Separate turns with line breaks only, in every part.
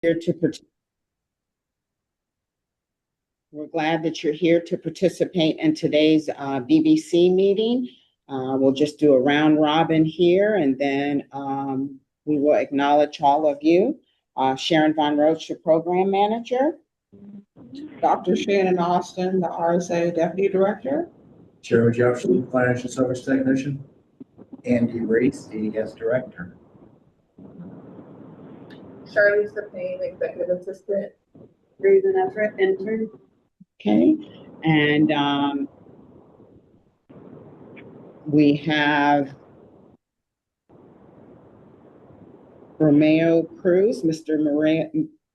here to participate. We're glad that you're here to participate in today's BVC meeting. We'll just do a round robin here, and then we will acknowledge all of you. Sharon Von Roach, the program manager.
Dr. Shannon Austin, the RSA Deputy Director.
Cheryl Jefferson, Financial Service Technician. Andy Reese, DES Director.
Shirley Sapane, Executive Assistant.
Reason Everett, intern.
Okay, and we have Romeo Cruz, Mr.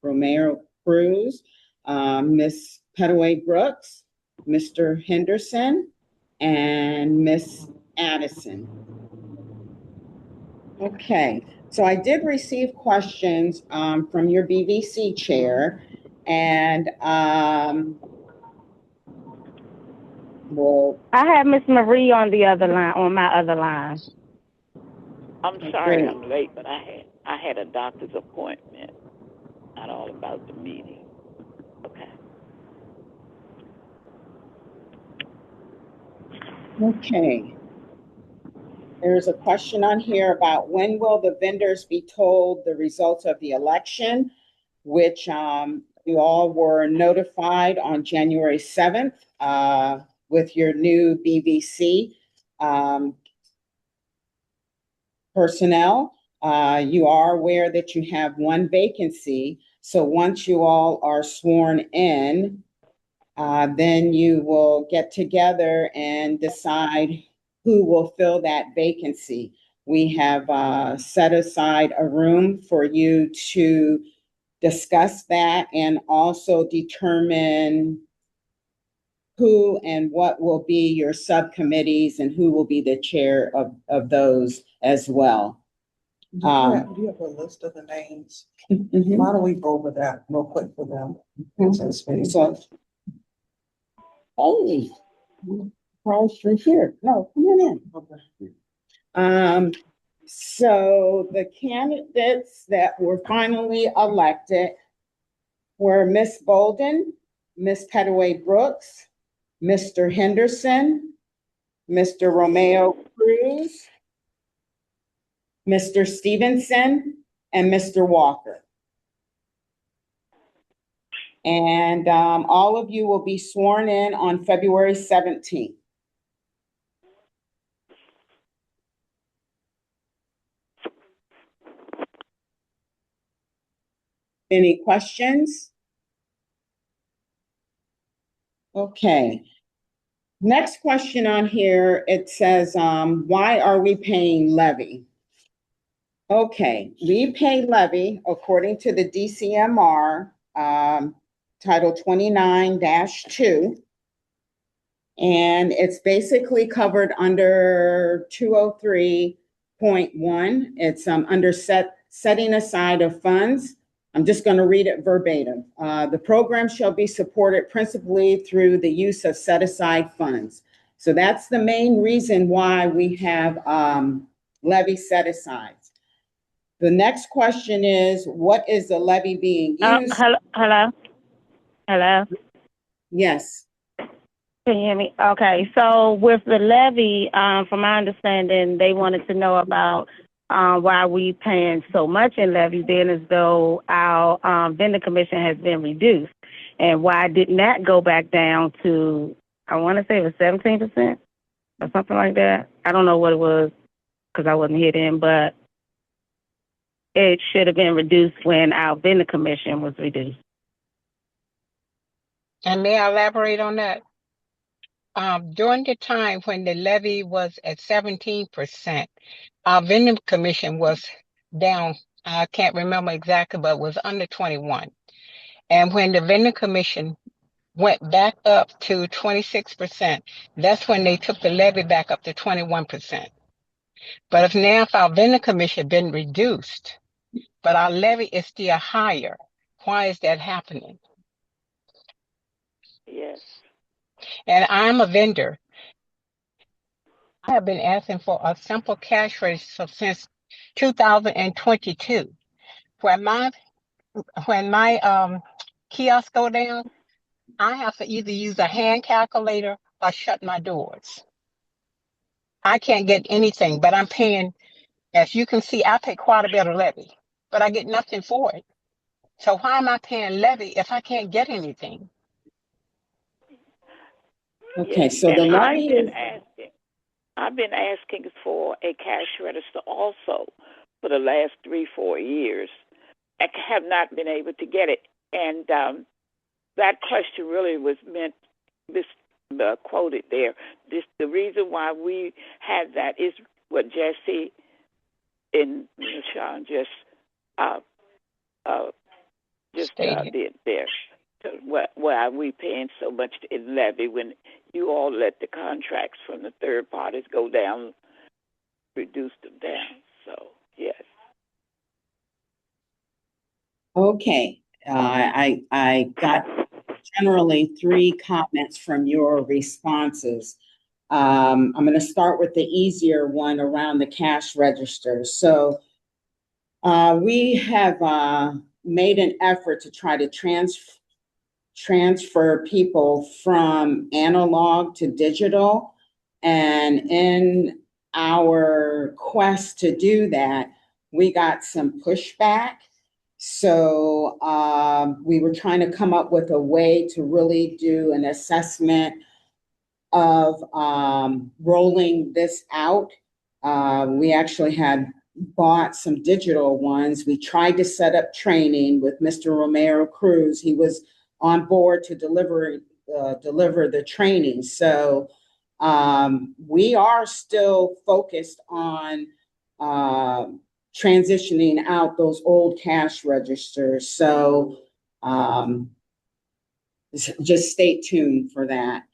Romeo Cruz, Miss Petaway Brooks, Mr. Henderson, and Miss Addison. Okay, so I did receive questions from your BVC chair, and well,
I have Miss Marie on the other line, on my other line.
I'm sorry I'm late, but I had a doctor's appointment. Not all about the meeting. Okay.
Okay. There's a question on here about when will the vendors be told the results of the election, which you all were notified on January 7th with your new BVC personnel. You are aware that you have one vacancy. So once you all are sworn in, then you will get together and decide who will fill that vacancy. We have set aside a room for you to discuss that and also determine who and what will be your subcommittees and who will be the chair of those as well.
Do you have a list of the names?
Mm-hmm.
Why don't we go over that real quick for them?
Mm-hmm. So, hey, Carl's here. No, come on in. Okay. So the candidates that were finally elected were Miss Bolden, Miss Petaway Brooks, Mr. Henderson, Mr. Romeo Cruz, Mr. Stevenson, and Mr. Walker. And all of you will be sworn in on February 17th. Any questions? Okay. Next question on here, it says, why are we paying levy? Okay, we pay levy according to the DCMR, Title 29-2. And it's basically covered under 203.1. It's under setting aside of funds. I'm just going to read it verbatim. The program shall be supported principally through the use of set-aside funds. So that's the main reason why we have levy set-asides. The next question is, what is the levy being used?
Hello?
Yes.
Can you hear me? Okay, so with the levy, from my understanding, they wanted to know about why we paying so much in levy, then as though our vendor commission has been reduced, and why didn't that go back down to, I want to say it was 17% or something like that. I don't know what it was because I wasn't here then, but it should have been reduced when our vendor commission was reduced.
And may I elaborate on that? During the time when the levy was at 17%, our vendor commission was down, I can't remember exactly, but it was under 21. And when the vendor commission went back up to 26%, that's when they took the levy back up to 21%. But if our vendor commission been reduced, but our levy is still higher, why is that happening?
Yes.
And I'm a vendor. I have been asking for a simple cash register since 2022, where my when my kiosk go down, I have to either use a hand calculator or shut my doors. I can't get anything, but I'm paying, as you can see, I pay quite a bit of levy, but I get nothing for it. So why am I paying levy if I can't get anything?
Okay,
Yes,
so the
and
levy is,
I've been asking for a cash register also for the last 3-4 years. I have not been able to get it, and that question really was meant this quoted there. This the reason why we had that is what Jesse and Sean uh, uh,
Stated.
did there. So why are we paying so much in levy when you all let the contracts from the third parties go down, reduce them down? So yes.
okay. I got generally 3 comments from your responses. I'm going to start with the easier one around the cash register. So we have made an effort to try to transfer people from analog to digital. And in our quest to do that, we got some pushback. So we were trying to come up with a way to really do an assessment of rolling this out. We actually had bought some digital ones. We tried to set up training with Mr. Romero Cruz. He was on board to deliver the training. So we are still focused on transitioning out those old cash registers. So just stay tuned for that.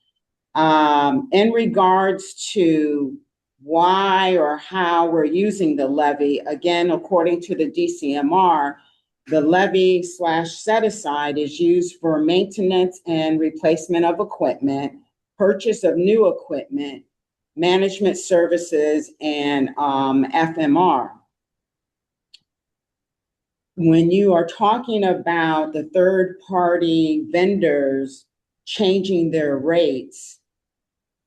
In regards to why or how we're using the levy, again, according to the DCMR, the levy / set aside is used for maintenance and replacement of equipment, purchase of new equipment, management services, and FMR. When you are talking about the third-party vendors changing their rates,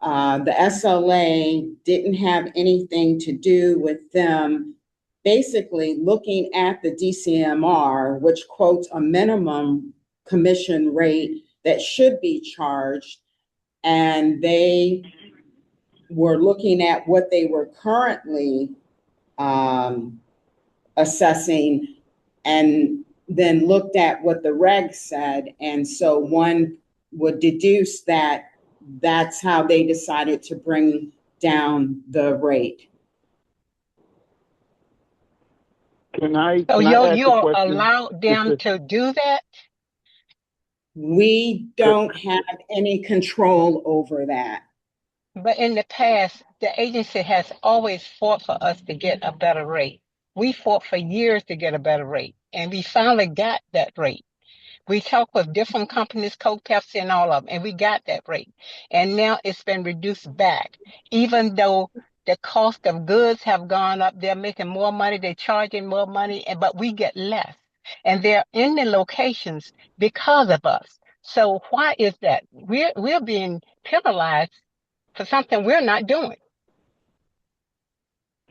the SLA didn't have anything to do with them basically looking at the DCMR, which quotes a minimum commission rate that should be charged, and they were looking at what they were currently assessing and then looked at what the regs said. And so one would deduce that that's how they decided to bring down the rate.
So
can I ask
you
a
all
question?
allowed them to do that?
We don't have any control over that.
But in the past, the agency has always fought for us to get a better rate. We fought for years to get a better rate, and we finally got that rate. We talked with different companies, Coke, Pepsi, and all of them, and we got that rate. And now it's been reduced back. Even though the cost of goods have gone up, they're making more money, they're charging more money, but we get less. And they're in the locations because of us. So why is that? We're being penalized for something we're not doing.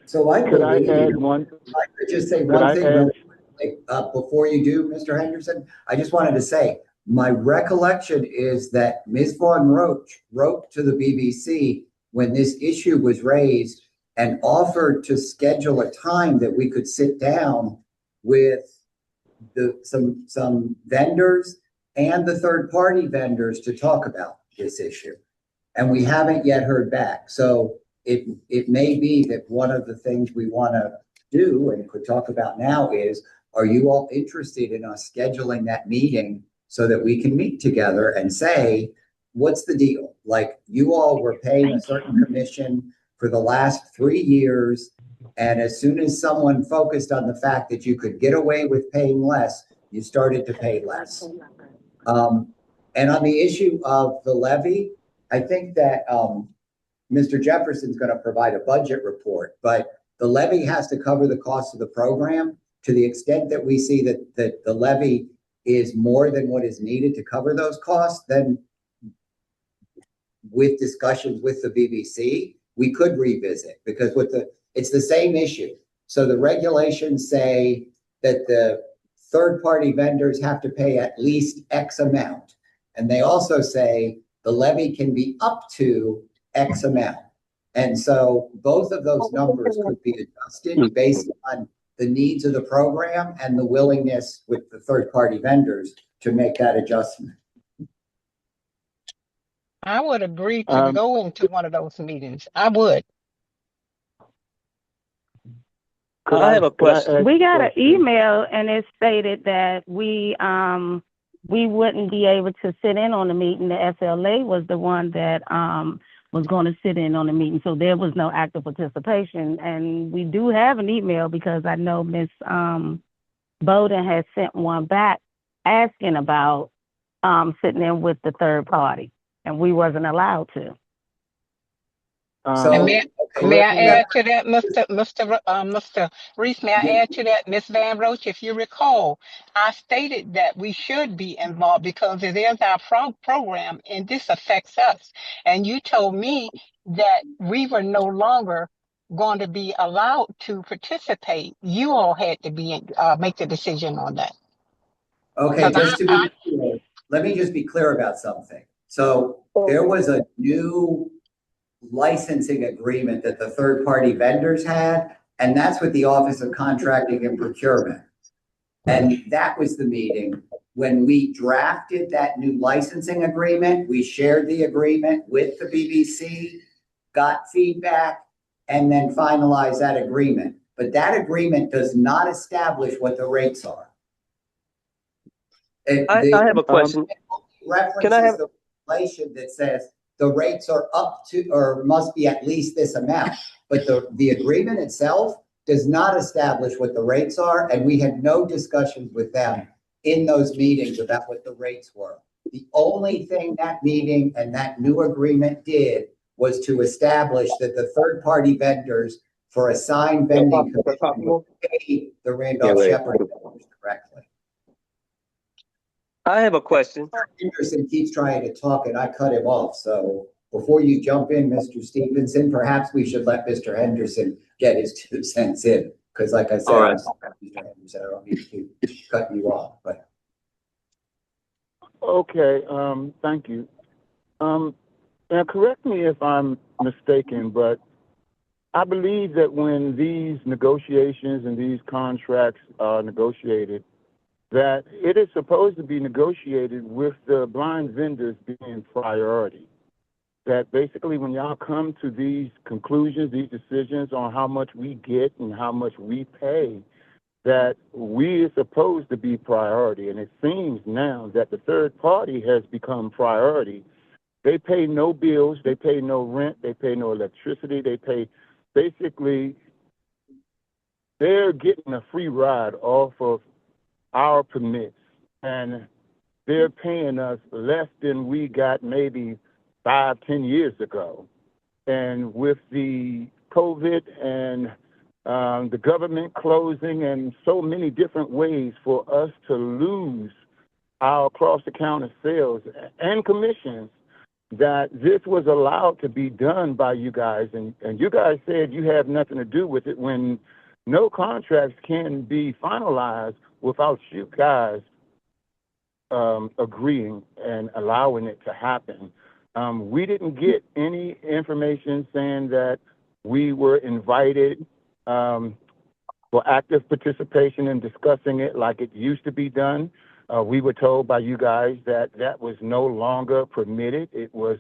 So I
Could I
believe,
add one?
I could just say
Could
one
I
thing
add?
real quick, before you do, Mr. Henderson. I just wanted to say, my recollection is that Ms. Vaughn Roach wrote to the BBC when this issue was raised and offered to schedule a time that we could sit down with some vendors and the third-party vendors to talk about this issue. And we haven't yet heard back. So it may be that one of the things we want to do and could talk about now is, are you all interested in us scheduling that meeting so that we can meet together and say, what's the deal? Like, you all were paying a certain commission for the last 3 years. And as soon as someone focused on the fact that you could get away with paying less, you started to pay less. And on the issue of the levy, I think that Mr. Jefferson's going to provide a budget report, but the levy has to cover the cost of the program. To the extent that we see that the levy is more than what is needed to cover those costs, then with discussions with the BBC, we could revisit, because it's the same issue. So the regulations say that the third-party vendors have to pay at least X amount. And they also say the levy can be up to X amount. And so both of those numbers could be adjusted based on the needs of the program and the willingness with the third-party vendors to make that adjustment.
I would agree to go into one of those meetings. I would.
I have a question.
We got an email and it stated that we wouldn't be able to sit in on the meeting. The FLA was the one that was going to sit in on the meeting, so there was no active participation. And we do have an email because I know Miss Bowden has sent one back asking about sitting in with the third party, and we wasn't allowed to.
So
may I add to that, Mr. Reese? May I add to that, Ms. Van Roach? If you recall, I stated that we should be involved because it is our program, and this affects us. And you told me that we were no longer going to be allowed to participate. You all had to be make the decision on that.
Okay, just to be clear, let me just be clear about something. So there was a new licensing agreement that the third-party vendors had, and that's with the Office of Contracting and Procurement. And that was the meeting. When we drafted that new licensing agreement, we shared the agreement with the BBC, got feedback, and then finalized that agreement. But that agreement does not establish what the rates are.
I have a question.
Can I have the regulation that says the rates are up to or must be at least this amount, but the agreement itself does not establish what the rates are, and we had no discussions with them in those meetings about what the rates were. The only thing that meeting and that new agreement did was to establish that the third-party vendors for assigned vending commission would pay the Randolph-Sheppard vendors directly.
I have a question.
Henderson keeps trying to talk and I cut him off. So before you jump in, Mr. Stevenson, perhaps we should let Mr. Henderson get his 2 cents in. Because like I said,
All right.
Mr. Henderson, I don't need to keep cutting you off. But
okay, thank you. Now correct me if I'm mistaken, but I believe that when these negotiations and these contracts are negotiated, that it is supposed to be negotiated with the blind vendors being priority. That basically when y'all come to these conclusions, these decisions on how much we get and how much we pay, that we are supposed to be priority. And it seems now that the third party has become priority. They pay no bills, they pay no rent, they pay no electricity, they pay, basically, they're getting a free ride off of our permits, and they're paying us less than we got maybe 5-10 years ago. And with the COVID and the government closing and so many different ways for us to lose our cross-account sales and commissions, that this was allowed to be done by you guys. And you guys said you have nothing to do with it when no contracts can be finalized without you guys agreeing and allowing it to happen. We didn't get any information saying that we were invited for active participation in discussing it like it used to be done. We were told by you guys that that was no longer permitted. It was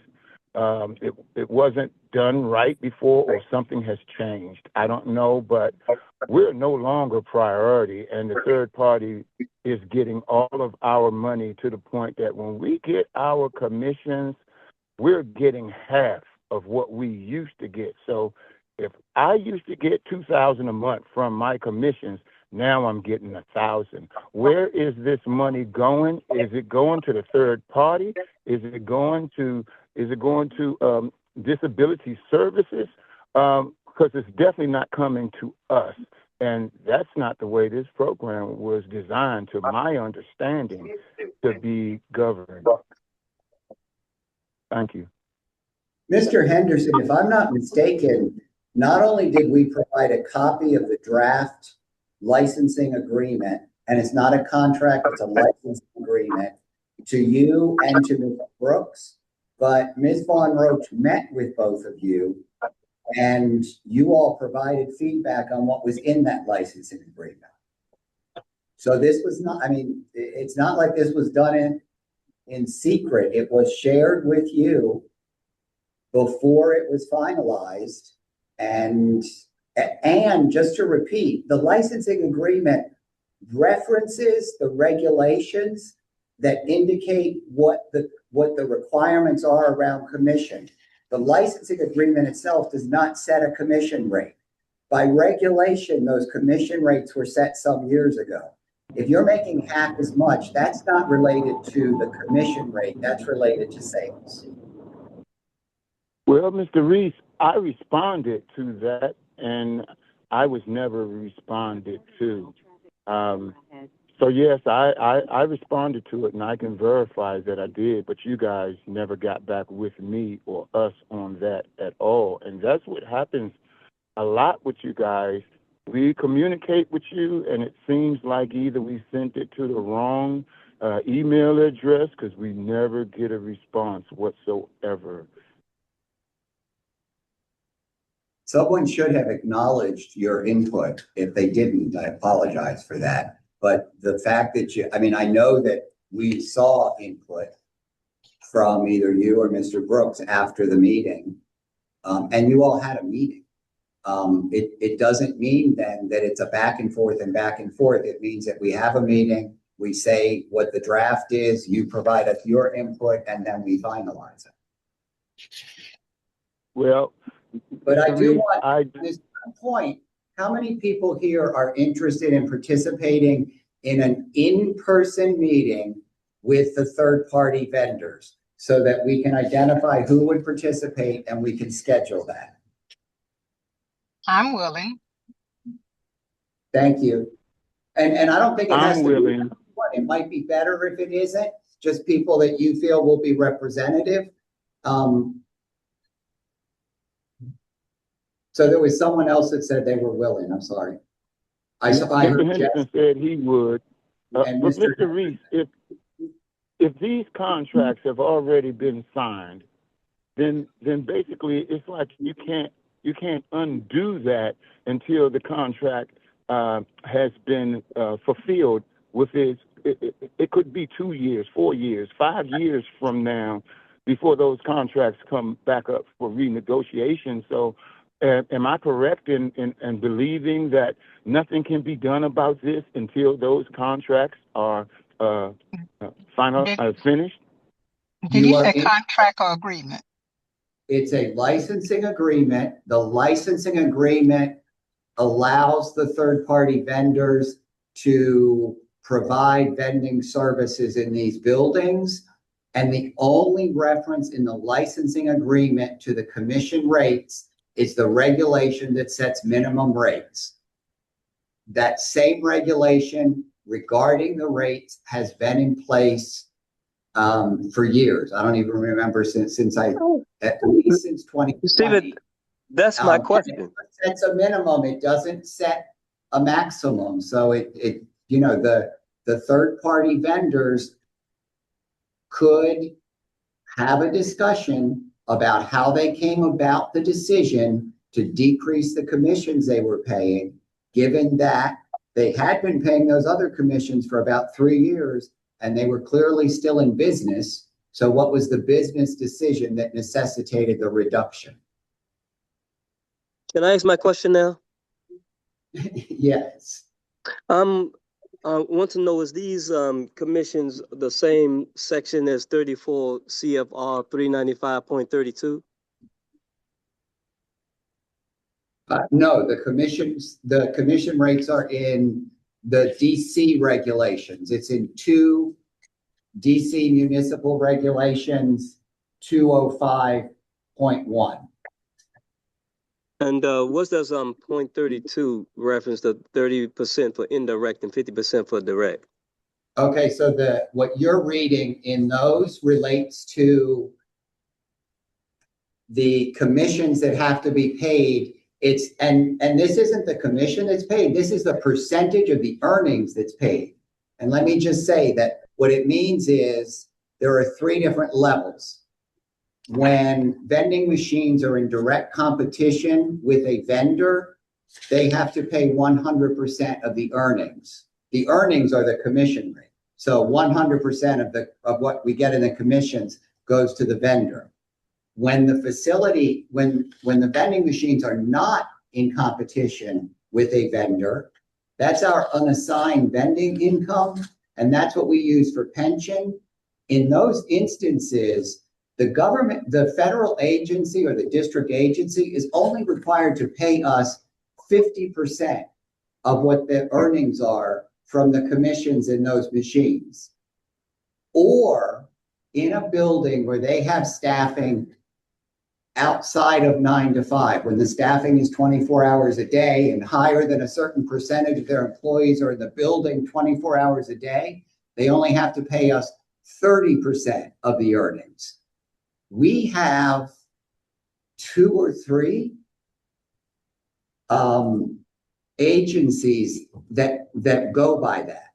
it wasn't done right before, or something has changed. I don't know, but we're no longer priority, and the third party is getting all of our money to the point that when we get our commissions, we're getting half of what we used to get. So if I used to get $2,000 a month from my commissions, now I'm getting $1,000. Where is this money going? Is it going to the third party? Is it going to disability services? Because it's definitely not coming to us. And that's not the way this program was designed, to my understanding, to be governed. Thank you.
Mr. Henderson, if I'm not mistaken, not only did we provide a copy of the draft licensing agreement, and it's not a contract, it's a licensing agreement, to you and to Ms. Brooks, but Ms. Vaughn Roach met with both of you, and you all provided feedback on what was in that licensing agreement. So this was not, I mean, it's not like this was done in secret. It was shared with you before it was finalized. And just to repeat, the licensing agreement references the regulations that indicate what the requirements are around commission. The licensing agreement itself does not set a commission rate. By regulation, those commission rates were set some years ago. If you're making half as much, that's not related to the commission rate, that's related to sales.
Well, Mr. Reese, I responded to that, and I was never responded to. So yes, I responded to it, and I can verify that I did, but you guys never got back with me or us on that at all. And that's what happens a lot with you guys. We communicate with you, and it seems like either we sent it to the wrong email address, because we never get a response whatsoever.
Someone should have acknowledged your input. If they didn't, I apologize for that. But the fact that I know that we saw input from either you or Mr. Brooks after the meeting, and you all had a meeting. It doesn't mean then that it's a back and forth and back and forth. It means that we have a meeting, we say what the draft is, you provide us your input, and then we finalize it.
Well,
but I do want,
at
this point, how many people here are interested in participating in an in-person meeting with the third-party vendors so that we can identify who would participate and we can schedule that?
I'm willing.
Thank you. And I don't think it has
I'm
to
willing.
be. It might be better if it isn't, just people that you feel will be representative. So there was someone else that said they were willing. I'm sorry. I heard
Mr. Henderson said he would. But Mr. Reese, if these contracts have already been signed, then basically it's like you can't undo that until the contract has been fulfilled with it could be 2 years, 4 years, 5 years from now before those contracts come back up for renegotiation. So am I correct in believing that nothing can be done about this until those contracts are finished?
Did you say contract or agreement?
It's a licensing agreement. The licensing agreement allows the third-party vendors to provide vending services in these buildings. And the only reference in the licensing agreement to the commission rates is the regulation that sets minimum rates. That same regulation regarding the rates has been in place for years. I don't even remember since at least since 2020.
Stephen, that's my question.
It sets a minimum. It doesn't set a maximum. So the third-party vendors could have a discussion about how they came about the decision to decrease the commissions they were paying, given that they had been paying those other commissions for about 3 years and they were clearly still in business. So what was the business decision that necessitated the reduction?
Can I ask my question now?
Yes.
I want to know, is these commissions the same section as 34 CFR 395.32?
No, the commission rates are in the DC regulations. It's in 2 DC municipal regulations 205.1.
And what does 0.32 reference to 30% for indirect and 50% for direct?
Okay, so what you're reading in those relates to the commissions that have to be paid. And this isn't the commission that's paid, this is the percentage of the earnings that's paid. And let me just say that what it means is there are 3 different levels. When vending machines are in direct competition with a vendor, they have to pay 100% of the earnings. The earnings are the commission rate. So 100% of what we get in the commissions goes to the vendor. When the facility, when the vending machines are not in competition with a vendor, that's our unassigned vending income, and that's what we use for pension. In those instances, the government, the federal agency or the district agency is only required to pay us 50% of what the earnings are from the commissions in those machines. Or in a building where they have staffing outside of 9 to 5, when the staffing is 24 hours a day and higher than a certain percentage of their employees are in the building 24 hours a day, they only have to pay us 30% of the earnings. We have 2 or 3 agencies that go by that.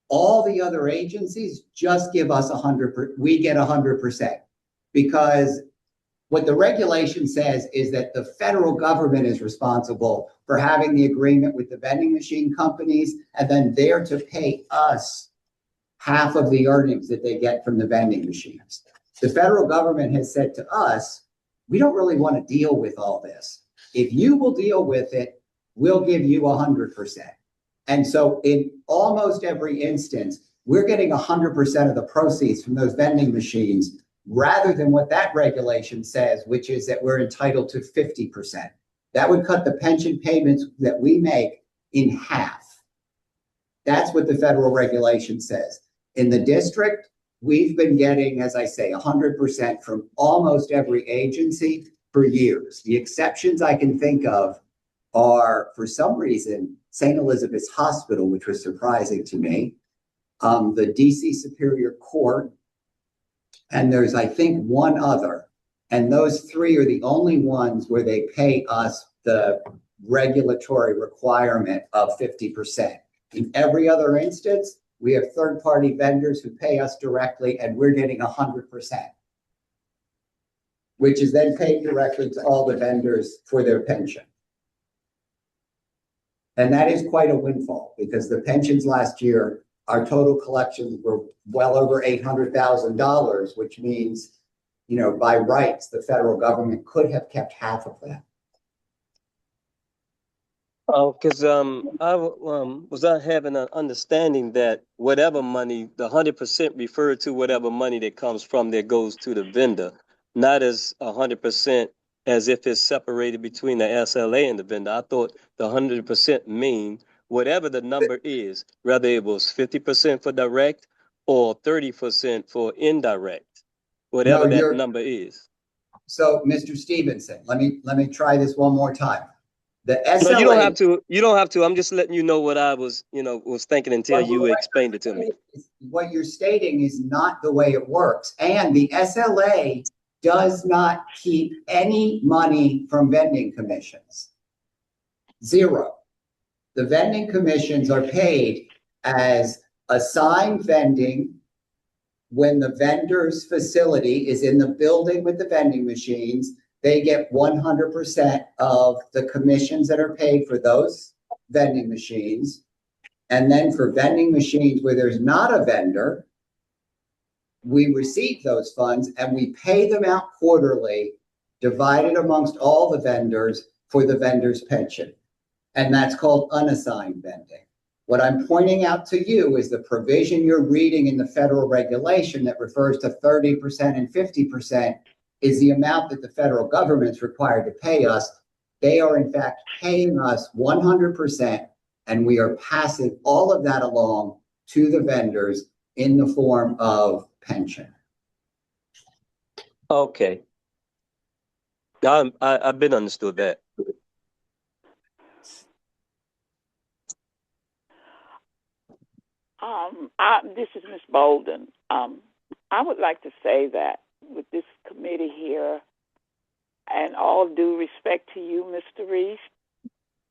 All the other agencies just give us 100%. We get 100% because what the regulation says is that the federal government is responsible for having the agreement with the vending machine companies, and then they're to pay us half of the earnings that they get from the vending machines. The federal government has said to us, we don't really want to deal with all this. If you will deal with it, we'll give you 100%. And so in almost every instance, we're getting 100% of the proceeds from those vending machines rather than what that regulation says, which is that we're entitled to 50%. That would cut the pension payments that we make in half. That's what the federal regulation says. In the district, we've been getting, as I say, 100% from almost every agency for years. The exceptions I can think of are, for some reason, St. Elizabeth's Hospital, which was surprising to me, the DC Superior Court, and there's, I think, 1 other. And those 3 are the only ones where they pay us the regulatory requirement of 50%. In every other instance, we have third-party vendors who pay us directly, and we're getting 100%, which is then paid directly to all the vendors for their pension. And that is quite a windfall because the pensions last year, our total collections were well over $800,000, which means, you know, by rights, the federal government could have kept half of that.
Because I was not having an understanding that whatever money, the 100% referred to whatever money that comes from there goes to the vendor, not as 100% as if it's separated between the SLA and the vendor. I thought the 100% mean whatever the number is, whether it was 50% for direct or 30% for indirect, whatever that number is.
So, Mr. Stevenson, let me try this one more time. The SLA.
No, you don't have to. You don't have to. I'm just letting you know what I was, was thinking until you explained it to me.
What you're stating is not the way it works, and the SLA does not keep any money from vending commissions. 0. The vending commissions are paid as assigned vending when the vendor's facility is in the building with the vending machines. They get 100% of the commissions that are paid for those vending machines. And then for vending machines where there's not a vendor, we receive those funds and we pay them out quarterly, divided amongst all the vendors for the vendor's pension. And that's called unassigned vending. What I'm pointing out to you is the provision you're reading in the federal regulation that refers to 30% and 50% is the amount that the federal government's required to pay us. They are in fact paying us 100%, and we are passing all of that along to the vendors in the form of pension.
Okay. I've been understood that.
This is Miss Bolden. I would like to say that with this committee here, and all due respect to you, Mr. Reese,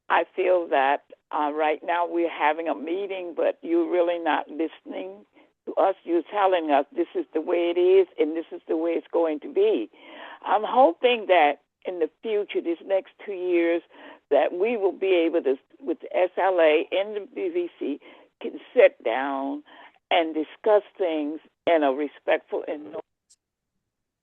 I feel that right now we're having a meeting, but you're really not listening to us. You're telling us this is the way it is and this is the way it's going to be. I'm hoping that in the future, these next 2 years, that we will be able to, with the SLA and the BVC, can sit down and discuss things in a respectful and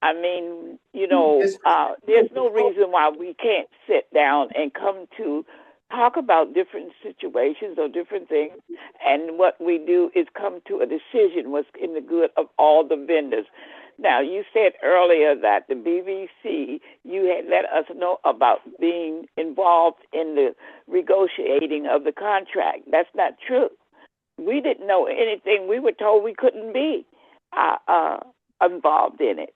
I mean, there's no reason why we can't sit down and come to talk about different situations or different things, and what we do is come to a decision what's in the good of all the vendors. Now, you said earlier that the BVC, you had let us know about being involved in the negotiating of the contract. That's not true. We didn't know anything. We were told we couldn't be involved in it.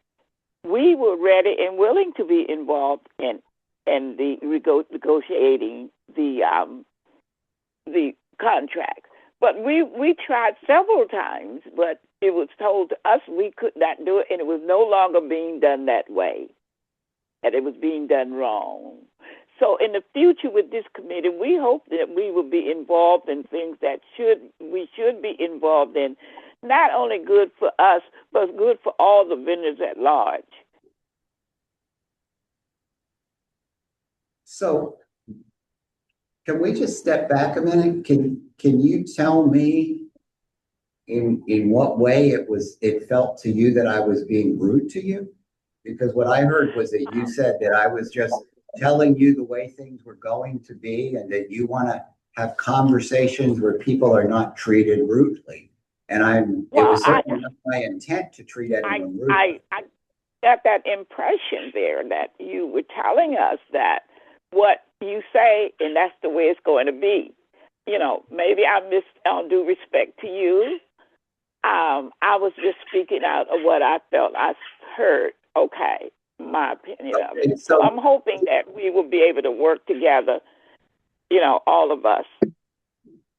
We were ready and willing to be involved in the negotiating the contract. But we tried several times, but it was told to us we could not do it, and it was no longer being done that way, that it was being done wrong. So in the future with this committee, we hope that we will be involved in things that we should be involved in, not only good for us, but good for all the vendors at large.
So can we just step back a minute? Can you tell me in what way it felt to you that I was being rude to you? Because what I heard was that you said that I was just telling you the way things were going to be and that you want to have conversations where people are not treated rudely. And it was certainly not my intent to treat anyone rudely.
I got that impression there that you were telling us that what you say, and that's the way it's going to be. Maybe I missed on due respect to you. I was just speaking out of what I felt I heard. Okay, my opinion of it. So I'm hoping that we will be able to work together, all of us,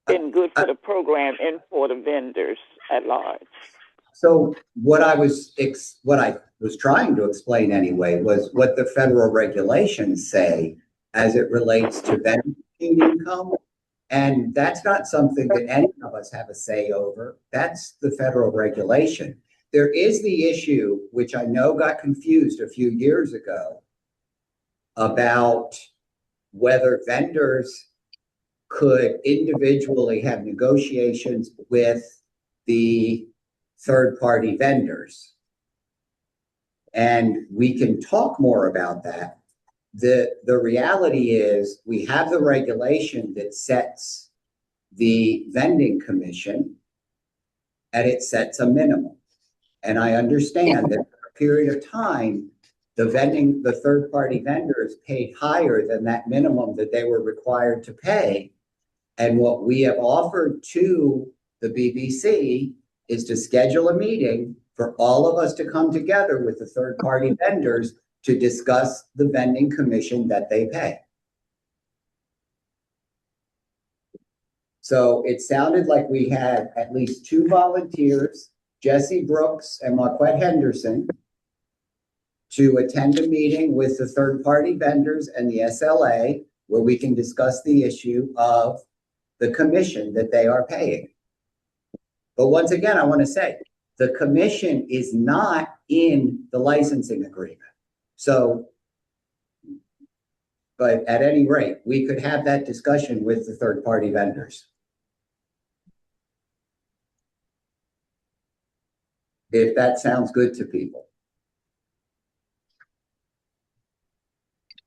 and good for the program and for the vendors at large.
So what I was trying to explain anyway was what the federal regulations say as it relates to vendor income. And that's not something that any of us have a say over. That's the federal regulation. There is the issue, which I know got confused a few years ago, about whether vendors could individually have negotiations with the third-party vendors. And we can talk more about that. The reality is we have the regulation that sets the vending commission, and it sets a minimum. And I understand that for a period of time, the third-party vendors paid higher than that minimum that they were required to pay. And what we have offered to the BVC is to schedule a meeting for all of us to come together with the third-party vendors to discuss the vending commission that they pay. So it sounded like we had at least 2 volunteers, Jesse Brooks and Marquette Henderson, to attend a meeting with the third-party vendors and the SLA where we can discuss the issue of the commission that they are paying. But once again, I want to say, the commission is not in the licensing agreement. So, but at any rate, we could have that discussion with the third-party vendors. If that sounds good to people.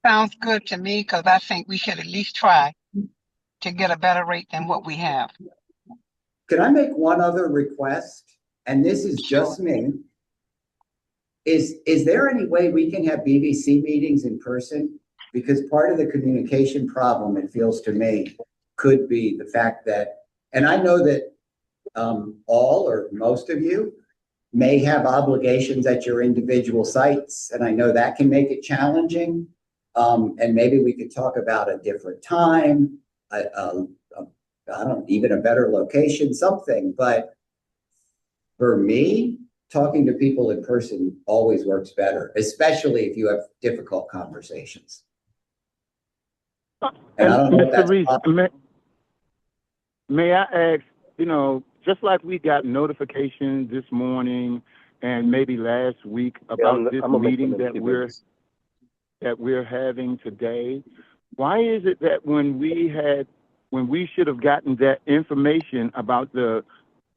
Sounds good to me, because I think we should at least try to get a better rate than what we have.
Can I make one other request? And this is just me. Is there any way we can have BVC meetings in person? Because part of the communication problem, it feels to me, could be the fact that, and I know that all or most of you may have obligations at your individual sites, and I know that can make it challenging. And maybe we could talk about a different time, a I don't, even a better location, something, but for me, talking to people in person always works better, especially if you have difficult conversations. And I don't know if
Mr.
that's
Reese,
possible.
may I ask, just like we got notification this morning and maybe last week about this
I'm gonna make
meeting
them in a
that
few
we're
minutes.
that we're having today, why is it that when we should have gotten that information about the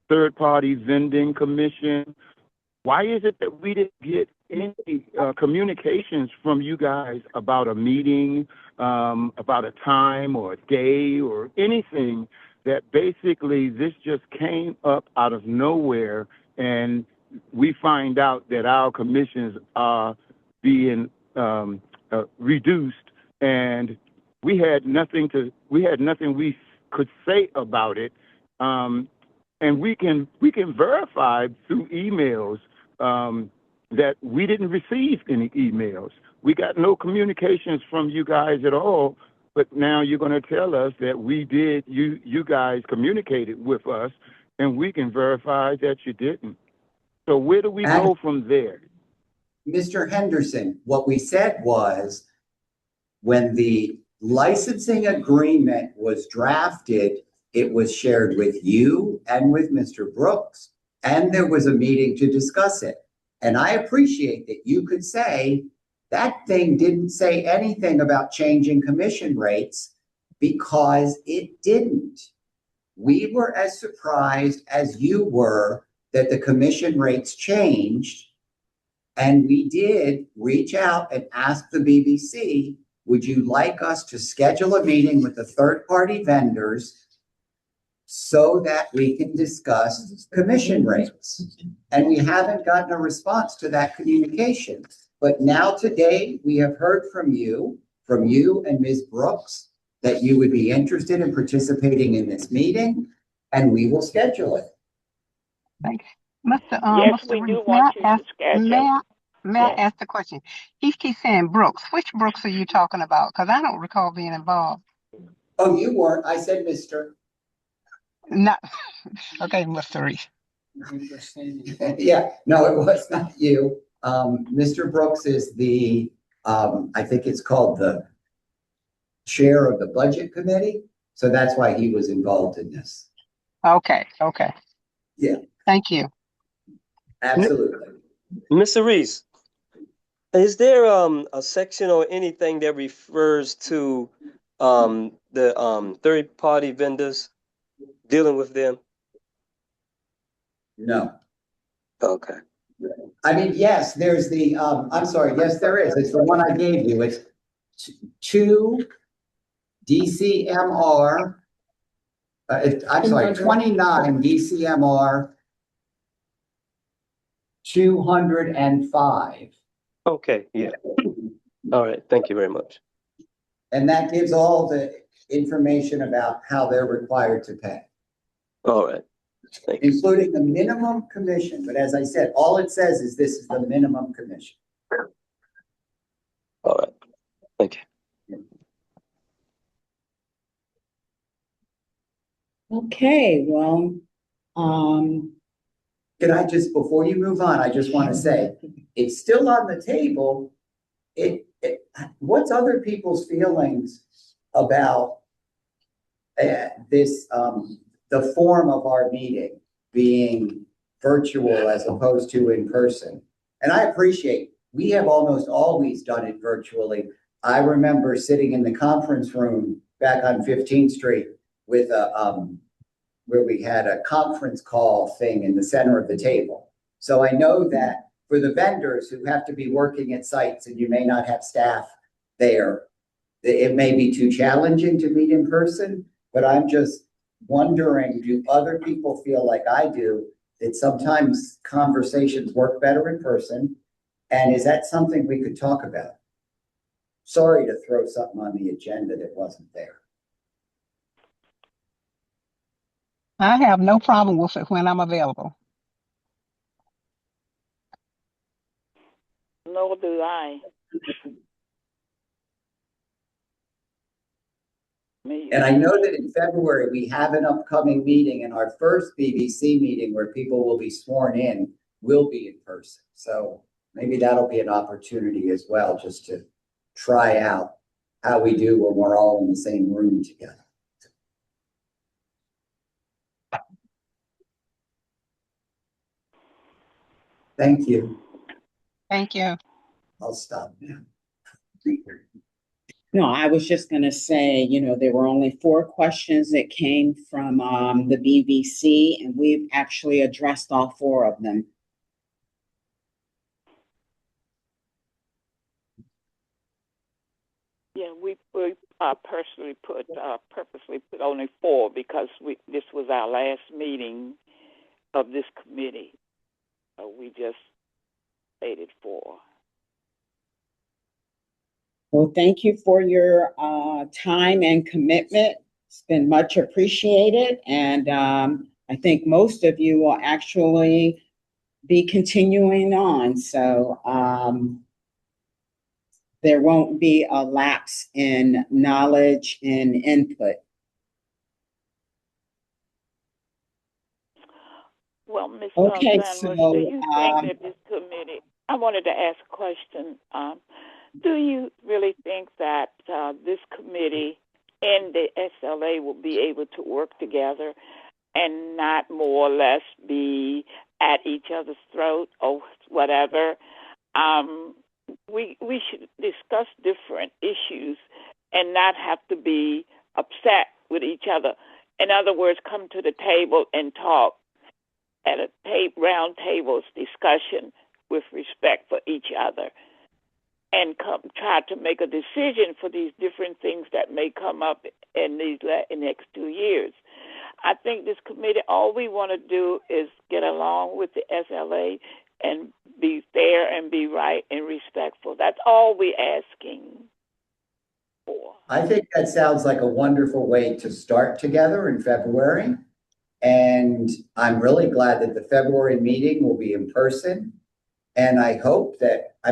third party vending commission, why is it that we didn't get any communications from you guys about a meeting, about a time or a day or anything, that basically this just came up out of nowhere and we find out that our commissions are being reduced, and we had nothing we could say about it, and we can verify through emails that we didn't receive any emails. We got no communications from you guys at all, but now you're going to tell us that we did. You guys communicated with us, and we can verify that you didn't. So where do we go from there?
Mr. Henderson, what we said was when the licensing agreement was drafted, it was shared with you and with Mr. Brooks, and there was a meeting to discuss it. And I appreciate that you could say that thing didn't say anything about changing commission rates, because it didn't. We were as surprised as you were that the commission rates changed. And we did reach out and ask the BBC, would you like us to schedule a meeting with the third-party vendors so that we can discuss commission rates? And we haven't gotten a response to that communication. But now today, we have heard from you and Ms. Brooks, that you would be interested in participating in this meeting, and we will schedule it.
Thank you. Mr.
Yes,
Mr.
we
Reese,
do want you to schedule.
may I
Yes.
ask the question? He keeps saying Brooks. Which Brooks are you talking about? Because I don't recall being involved.
Oh, you weren't. I said Mr.
Not okay, Mr. Reese.
Yeah, no, it was not you. Mr. Brooks is the, I think it's called the chair of the budget committee. So that's why he was involved in this.
Okay.
Yeah.
Thank you.
Absolutely.
Mr. Reese, is there a section or anything that refers to the third party vendors, dealing with them?
No.
Okay.
I mean, yes, there's the, I'm sorry, yes, there is. It's the one I gave you. It's 2 DCMR. I'm sorry, 29 DCMR 205.
Okay, yeah. All right, thank you very much.
And that gives all the information about how they're required to pay,
All right. Thank you.
including the minimum commission. But as I said, all it says is this is the minimum commission.
All right. Thank you.
Okay, well,
Can I just, before you move on, I just want to say, it's still on the table. What's other people's feelings about this, the form of our meeting being virtual as opposed to in person? And I appreciate, we have almost always done it virtually. I remember sitting in the conference room back on 15th Street with where we had a conference call thing in the center of the table. So I know that for the vendors who have to be working at sites and you may not have staff there, it may be too challenging to meet in person, but I'm just wondering, do other people feel like I do, that sometimes conversations work better in person? And is that something we could talk about? Sorry to throw something on the agenda that wasn't there.
I have no problem with it when I'm available.
Nor do I.
And I know that in February, we have an upcoming meeting, and our first BVC meeting where people will be sworn in will be in person. So maybe that'll be an opportunity as well, just to try out how we do when we're all in the same room together. Thank you.
Thank you.
I'll stop now.
No, I was just going to say, there were only 4 questions that came from the BVC, and we've actually addressed all 4 of them.
Yeah, we personally purposely put only 4 because this was our last meeting of this committee. We just stated 4.
Well, thank you for your time and commitment. It's been much appreciated. And I think most of you will actually be continuing on. So there won't be a lapse in knowledge and input.
Well, Ms.
Okay,
Sanders,
so
do you think that this committee, I wanted to ask a question. Do you really think that this committee and the SLA will be able to work together and not more or less be at each other's throat or whatever? We should discuss different issues and not have to be upset with each other. In other words, come to the table and talk at a round tables discussion with respect for each other, and try to make a decision for these different things that may come up in the next 2 years. I think this committee, all we want to do is get along with the SLA and be fair and be right and respectful. That's all we're asking for.
I think that sounds like a wonderful way to start together in February. And I'm really glad that the February meeting will be in person. And I hope that, I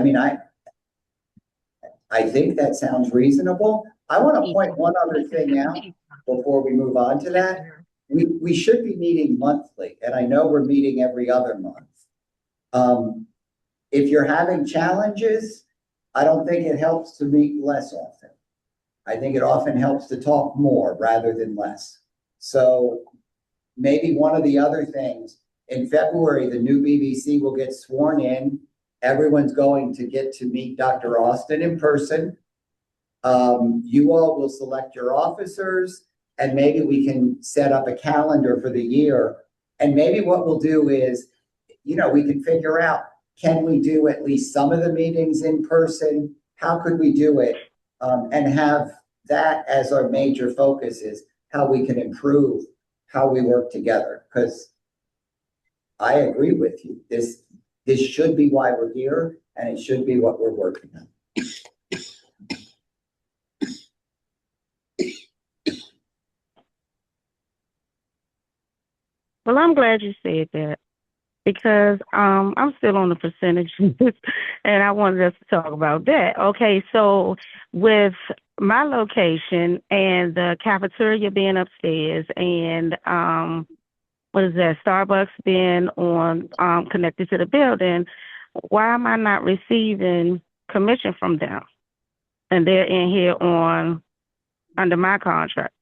think that sounds reasonable. I want to point one other thing out before we move on to that. We should be meeting monthly, and I know we're meeting every other month. If you're having challenges, I don't think it helps to meet less often. I think it often helps to talk more rather than less. So maybe one of the other things, in February, the new BVC will get sworn in. Everyone's going to get to meet Dr. Austin in person. You all will select your officers, and maybe we can set up a calendar for the year. And maybe what we'll do is, we can figure out, can we do at least some of the meetings in person? How could we do it? And have that as our major focus, is how we can improve how we work together. Because I agree with you. This should be why we're here, and it should be what we're working on.
Well, I'm glad you said that, because I'm still on the percentages and I wanted us to talk about that. Okay, so with my location and the cafeteria being upstairs and what is that, Starbucks being on connected to the building, why am I not receiving commission from them? And they're in here under my contract.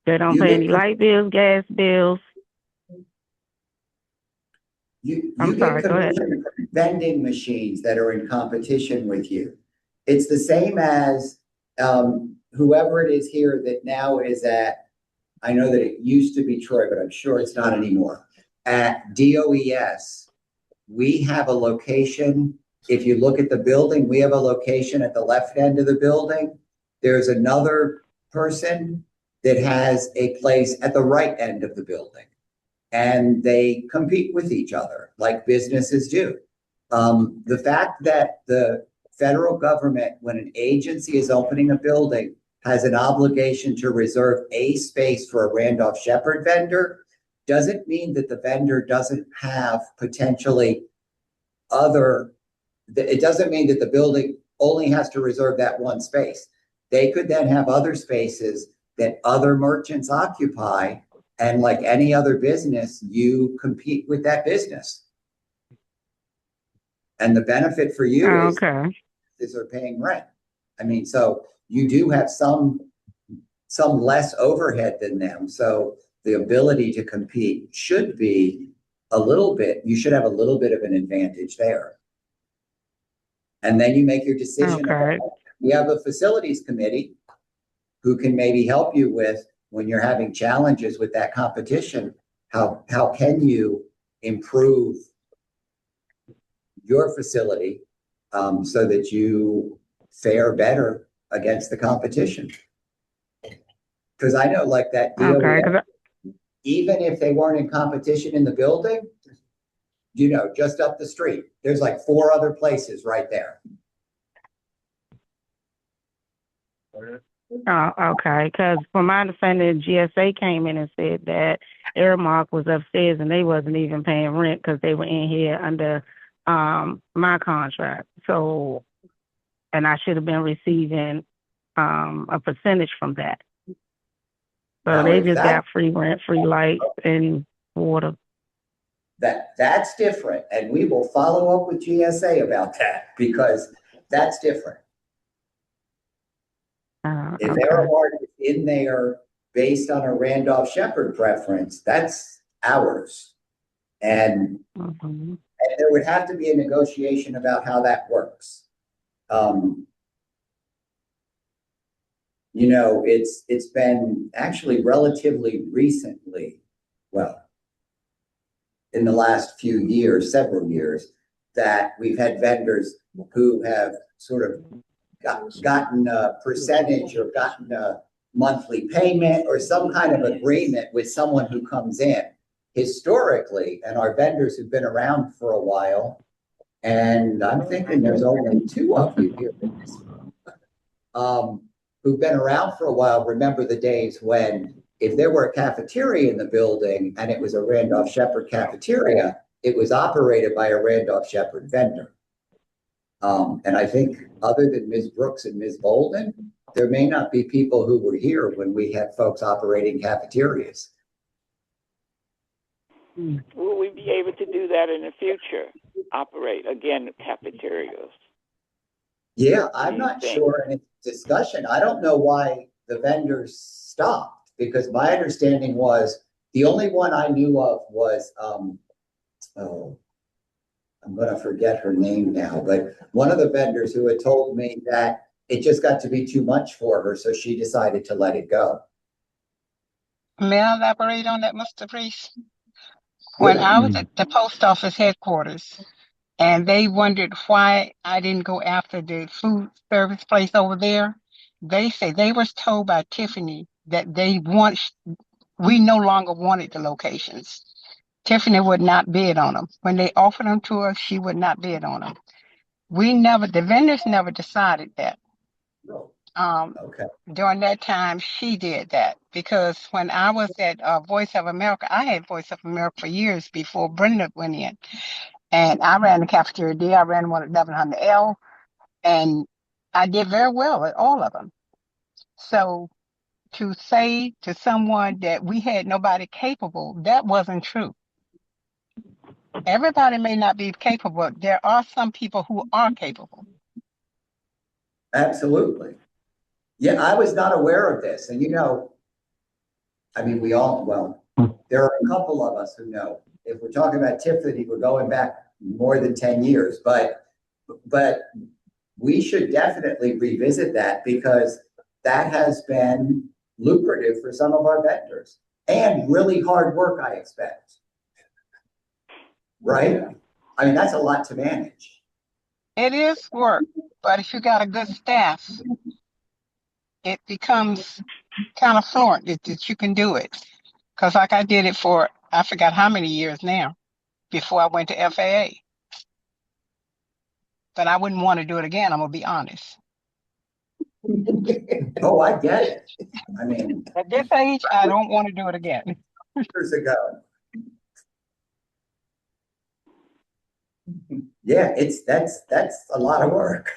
They don't pay any light bills, gas bills.
You
I'm sorry,
get
go ahead.
commission from vending machines that are in competition with you. It's the same as whoever it is here that now is at, I know that it used to be Troy, but I'm sure it's not anymore. At DOES, we have a location. If you look at the building, we have a location at the left end of the building. There's another person that has a place at the right end of the building. And they compete with each other like businesses do. The fact that the federal government, when an agency is opening a building, has an obligation to reserve a space for a Randolph Shepherd vendor, doesn't mean that the vendor doesn't have potentially it doesn't mean that the building only has to reserve that one space. They could then have other spaces that other merchants occupy. And like any other business, you compete with that business. And the benefit for you is they're paying rent. I mean, so you do have some less overhead than them. So the ability to compete should be a little bit, you should have a little bit of an advantage there. And then you make your decision. We have a facilities committee who can maybe help you with when you're having challenges with that competition. How can you improve your facility so that you fare better against the competition? Because I know like that deal, even if they weren't in competition in the building, you know, just up the street, there's like 4 other places right there.
Oh, okay. Because from my understanding, GSA came in and said that Airmark was upstairs and they wasn't even paying rent because they were in here under my contract. So, and I should have been receiving a percentage from that. So
Now,
they
if
just
that-
got free rent, free light, and water.
That's different, and we will follow up with GSA about that because that's different. If Airmark is in there based on a Randolph Shepherd preference, that's ours. And there would have to be a negotiation about how that works. You know, it's been actually relatively recently, well, in the last few years, several years, that we've had vendors who have sort of gotten a percentage or gotten a monthly payment or some kind of agreement with someone who comes in. Historically, and our vendors who've been around for a while, and I'm thinking there's only 2 of you here in this room, who've been around for a while, remember the days when if there were a cafeteria in the building and it was a Randolph Shepherd cafeteria, it was operated by a Randolph Shepherd vendor. And I think other than Ms. Brooks and Ms. Bolden, there may not be people who were here when we had folks operating cafeterias.
Will we be able to do that in the future? Operate again cafeterias?
Yeah, I'm not sure. And it's discussion. I don't know why the vendors stopped because my understanding was the only one I knew of was, oh, I'm going to forget her name now, but one of the vendors who had told me that it just got to be too much for her, so she decided to let it go.
May I elaborate on that, Mr. Priest? When I was at the post office headquarters, and they wondered why I didn't go after the food service place over there, they say they was told by Tiffany that we no longer wanted the locations. Tiffany would not bid on them. When they offered them to us, she would not bid on them. The vendors never decided that. During that time, she did that because when I was at Voice of America, I had Voice of America for years before Brenda went in. And I ran the cafeteria D, I ran one at 1100L, and I did very well at all of them. So to say to someone that we had nobody capable, that wasn't true. Everybody may not be capable. There are some people who are capable.
Absolutely. Yeah, I was not aware of this. And, you know, I mean, there are a couple of us who know. If we're talking about Tiffany, we're going back more than 10 years, but we should definitely revisit that because that has been lucrative for some of our vendors and really hard work, I expect. Right? I mean, that's a lot to manage.
It is work, but if you got a good staff, it becomes kind of fluent that you can do it. Because like I did it for, I forgot how many years now, before I went to FAA. But I wouldn't want to do it again, I'm going to be honest.
Oh, I get it. I mean,
at this age, I don't want to do it again.
Years ago. Yeah, that's a lot of work.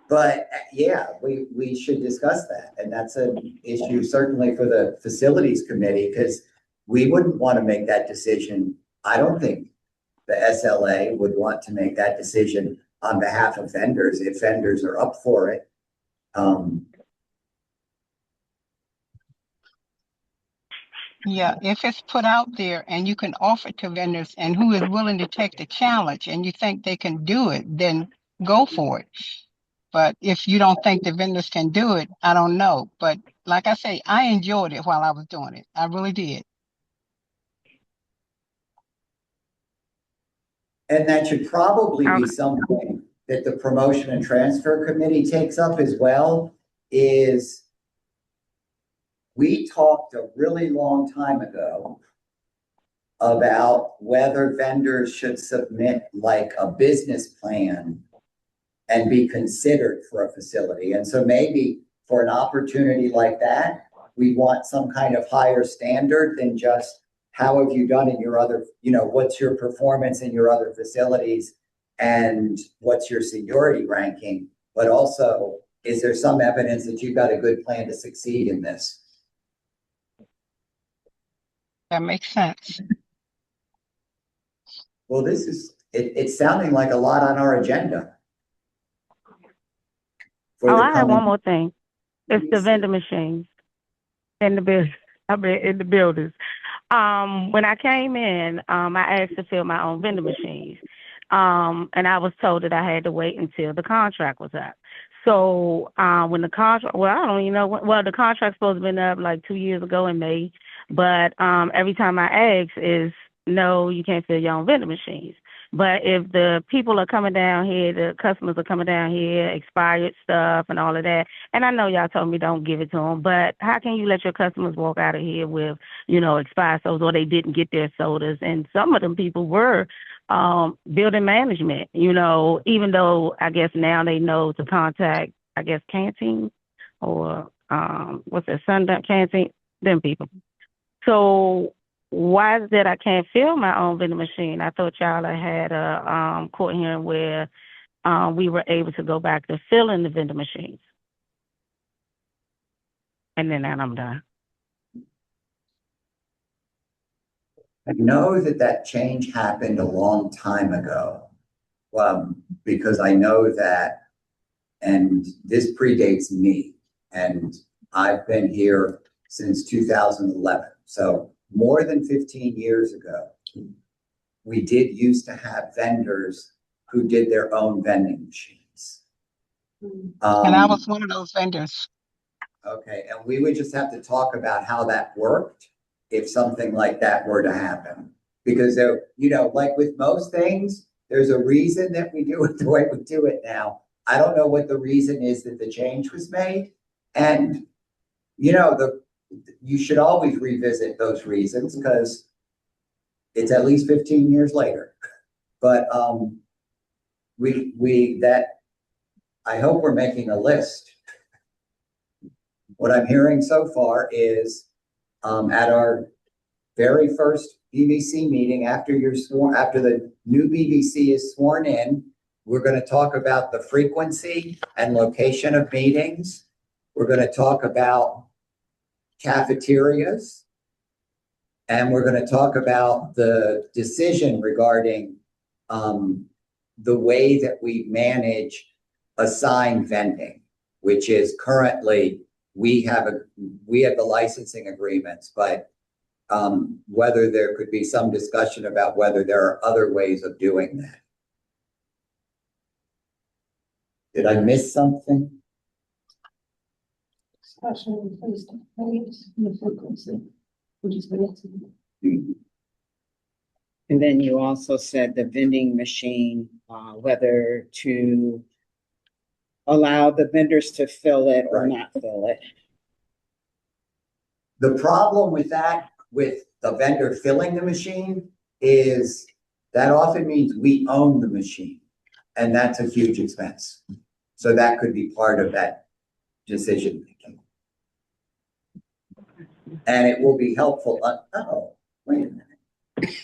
But yeah, we should discuss that. And that's an issue certainly for the facilities committee, because we wouldn't want to make that decision. I don't think the SLA would want to make that decision on behalf of vendors if vendors are up for it.
Yeah, if it's put out there and you can offer it to vendors and who is willing to take the challenge and you think they can do it, then go for it. But if you don't think the vendors can do it, I don't know. But like I say, I enjoyed it while I was doing it. I really did.
And that should probably be
Okay.
something that the promotion and transfer committee takes up as well, is we talked a really long time ago about whether vendors should submit like a business plan and be considered for a facility. And so maybe for an opportunity like that, we want some kind of higher standard than just how have you done in your other, what's your performance in your other facilities and what's your seniority ranking, but also, is there some evidence that you've got a good plan to succeed in this?
That makes sense.
Well, it's sounding like a lot on our agenda.
Oh, I have one more thing. It's the vendor machines in the building. In the buildings. When I came in, I asked to fill my own vendor machines. And I was told that I had to wait until the contract was up. So when the contract, well, I don't even know when, the contract's supposed to have been up like 2 years ago in May. But every time I ask is, no, you can't fill your own vendor machines. But if the people are coming down here, the customers are coming down here, expired stuff and all of that, and I know y'all told me don't give it to them, but how can you let your customers walk out of here with, expired sodas, or they didn't get their sodas? And some of them people were building management, even though I guess now they know to contact, I guess, canteen or what's that, Sundown Canteen, them people. So why is that I can't fill my own vending machine? I thought y'all had a court hearing where we were able to go back to filling the vending machines. And then I'm done.
I know that change happened a long time ago, because I know that, and this predates me, and I've been here since 2011. So more than 15 years ago, we did used to have vendors who did their own vending machines.
And I was one of those vendors.
Okay, and we would just have to talk about how that worked if something like that were to happen. Because there, like with most things, there's a reason that we do it the way we do it now. I don't know what the reason is that the change was made. And, you should always revisit those reasons because it's at least 15 years later. But I hope we're making a list. What I'm hearing so far is at our very first BVC meeting after the new BVC is sworn in, we're going to talk about the frequency and location of meetings. We're going to talk about cafeterias, and we're going to talk about the decision regarding the way that we manage assigned vending, which is currently we have the licensing agreements, but whether there could be some discussion about whether there are other ways of doing that. Did I miss something?
Discussion face to face, the frequency, which is the next one.
And then you also said the vending machine, whether to allow the vendors to fill it or not fill it.
The problem with that, with the vendor filling the machine, is that often means we own the machine, and that's a huge expense. So that could be part of that decision making. And it will be helpful. Oh, wait a minute.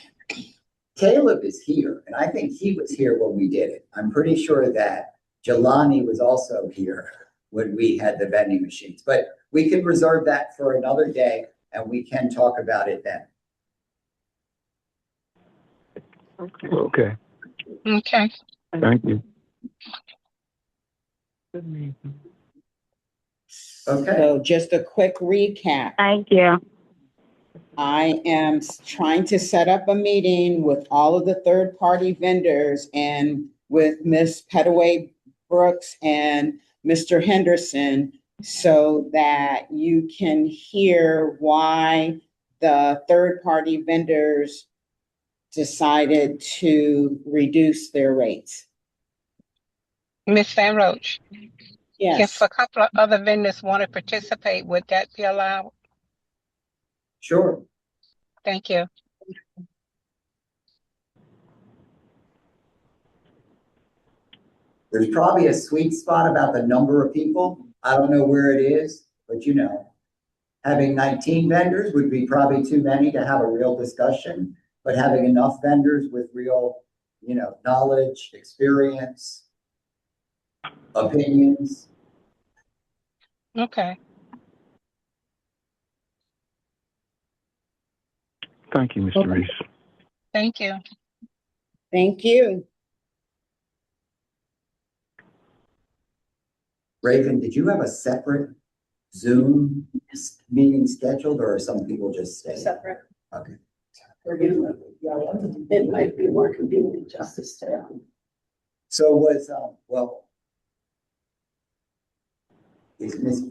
Caleb is here, and I think he was here when we did it. I'm pretty sure that Jelani was also here when we had the vending machines, but we can reserve that for another day and we can talk about it then.
Okay,
Okay.
thank you.
Okay,
So just a quick recap.
Thank you.
I am trying to set up a meeting with all of the third-party vendors and with Ms. Petaway Brooks and Mr. Henderson so that you can hear why the third-party vendors decided to reduce their rates.
Ms. Van Roach,
Yes.
if a couple of other vendors want to participate, would that be allowed?
sure.
Thank you.
There's probably a sweet spot about the number of people. I don't know where it is, but you know, having 19 vendors would be probably too many to have a real discussion, but having enough vendors with real, you know, knowledge, experience, opinions.
Okay.
Thank you, Mr. Reese.
Thank you.
Thank you.
Raven, did you have a separate Zoom meeting scheduled or are some people just staying?
Separate.
Okay.
For you, it might be more convenient just to stay on.
So was, well, is Ms.